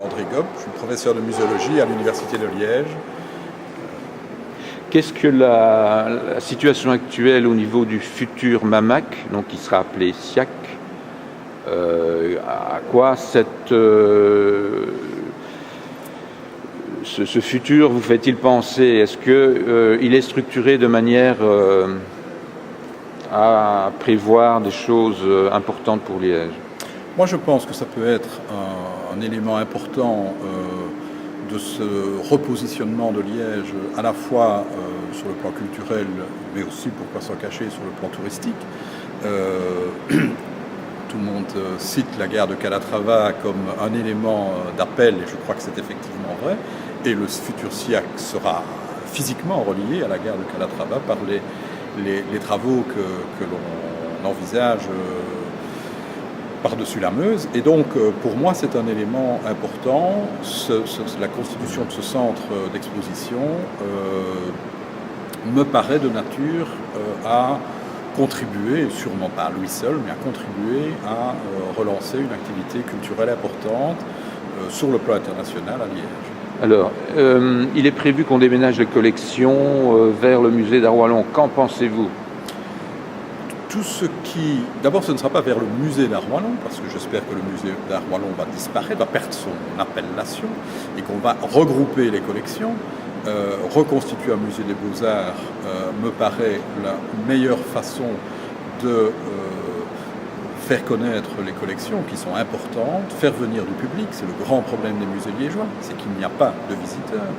André Gob, je suis professeur de muséologie à l'Université de Liège. Qu'est-ce que la situation actuelle au niveau du futur MAMAC, donc qui sera appelé SIAC, à quoi ce futur vous fait-il penser? Est-ce qu'il est structuré de manière à prévoir des choses importantes pour Liège? Moi, je pense que ça peut être un élément important de ce repositionnement de Liège, à la fois sur le plan culturel, mais aussi, pourquoi s'en cacher, sur le plan touristique. Tout le monde cite la gare de Calatrava comme un élément d'appel, et je crois que c'est effectivement vrai. Et le futur SIAC sera physiquement relié à la gare de Calatrava par les travaux que l'on envisage par-dessus la Meuse. Et donc, pour moi, c'est un élément important. La constitution de ce centre d'exposition me paraît de nature à contribuer, sûrement pas à lui seul, mais à contribuer à relancer une activité culturelle importante sur le plan international à Liège. Alors, il est prévu qu'on déménage les collections vers le musée d'Art Wallon. Qu'en pensez-vous? Tout ce qui... D'abord, ce ne sera pas vers le musée d'Art Wallon, parce que j'espère que le musée d'Art Wallon va disparaître, va perdre son appellation, et qu'on va regrouper les collections. Reconstituer un musée des Beaux-Arts me paraît la meilleure façon de faire connaître les collections qui sont importantes, faire venir du public. C'est le grand problème des musées liégeois, c'est qu'il n'y a pas de visiteurs.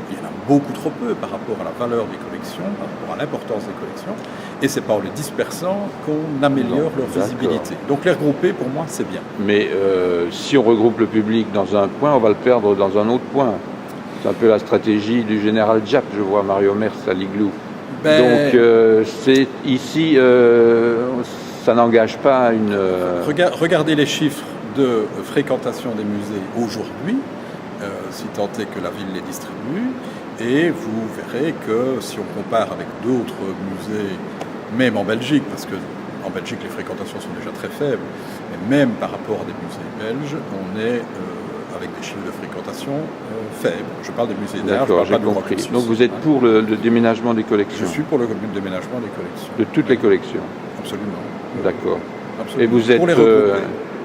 Il y en a beaucoup trop peu par rapport à la valeur des collections, par rapport à l'importance des collections, et c'est pas en les dispersant qu'on améliore leur visibilité. Donc les regrouper, pour moi, c'est bien. Mais si on regroupe le public dans un point, on va le perdre dans un autre point. C'est un peu la stratégie du général Giap, je vois Mario Mers à l'Igloo. Donc c'est ici, ça n'engage pas une... Regardez les chiffres de fréquentation des musées aujourd'hui, si tant est que la ville les distribue, et vous verrez que si on compare avec d'autres musées, même en Belgique, parce que en Belgique les fréquentations sont déjà très faibles, mais même par rapport à des musées belges, on est avec des chiffres de fréquentation faibles. Je parle des musées d'art, je parle pas de compris. Donc vous êtes pour le déménagement des collections? Je suis pour le déménagement des collections. De toutes les collections? Absolument. D'accord. Absolument. Et vous êtes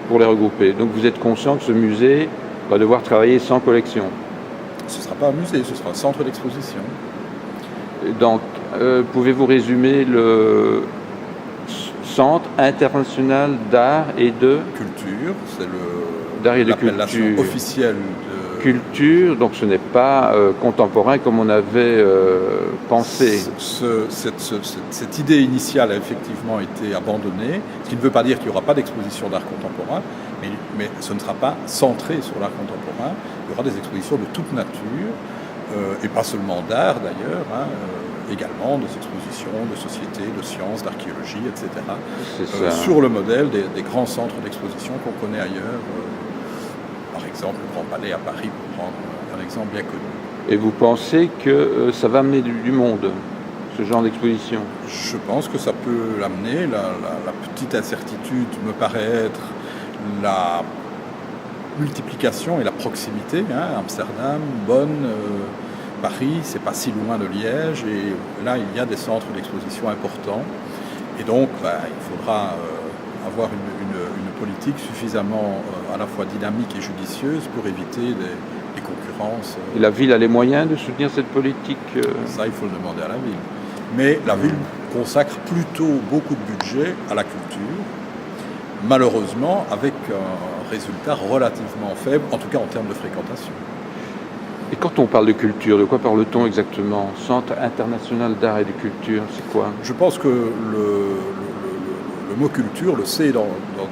pour les regrouper. Donc vous êtes conscient que ce musée va devoir travailler sans collection? Ce ne sera pas un musée, ce sera un centre d'exposition. Donc, pouvez-vous résumer le Centre international d'art et de culture? C'est l'appellation officielle de culture, donc ce n'est pas contemporain comme on avait pensé. Cette idée initiale a effectivement été abandonnée, ce qui ne veut pas dire qu'il n'y aura pas d'exposition d'art contemporain, mais ce ne sera pas centré sur l'art contemporain. Il y aura des expositions de toute nature, et pas seulement d'art d'ailleurs, également des expositions de société, de sciences, d'archéologie, etc. Sur le modèle des grands centres d'exposition qu'on connaît ailleurs, par exemple le Grand Palais à Paris, pour prendre un exemple bien connu. Et vous pensez que ça va amener du monde, ce genre d'exposition? Je pense que ça peut l'amener. La petite incertitude me paraît être la multiplication et la proximité. Amsterdam, Bonn, Paris, c'est pas si loin de Liège, et là il y a des centres d'exposition importants, et donc il faudra avoir une politique suffisamment à la fois dynamique et judicieuse pour éviter des concurrences. Et la ville a les moyens de soutenir cette politique? Ça, il faut le demander à la ville. Mais la ville consacre plutôt beaucoup de budget à la culture, malheureusement avec un résultat relativement faible, en tout cas en termes de fréquentation. Et quand on parle de culture, de quoi parle-t-on exactement? Centre international d'art et de culture, c'est quoi? Je pense que le mot culture, le C dans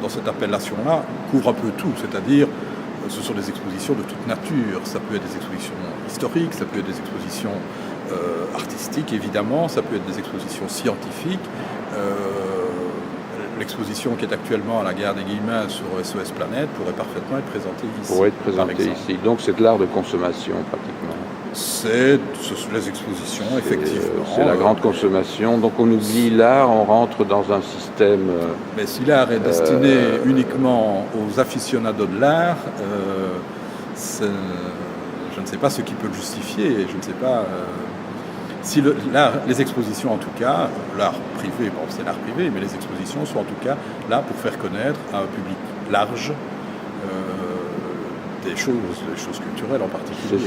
cette appellation-là, couvre un peu tout, c'est-à-dire ce sont des expositions de toute nature. Ça peut être des expositions historiques, ça peut être des expositions artistiques évidemment, ça peut être des expositions scientifiques. L'exposition qui est actuellement à la gare des Guillemins sur SOS Planète pourrait parfaitement être présentée ici. Pourrait être présentée ici. Donc c'est de l'art de consommation pratiquement. C'est les expositions, effectivement. C'est la grande consommation. Donc on oublie l'art, on rentre dans un système... Mais si l'art est destiné uniquement aux aficionados de l'art, je ne sais pas ce qui peut le justifier, et je ne sais pas si les expositions, en tout cas, l'art privé, bon, c'est l'art privé, mais les expositions sont en tout cas là pour faire connaître à un public large des choses culturelles en particulier.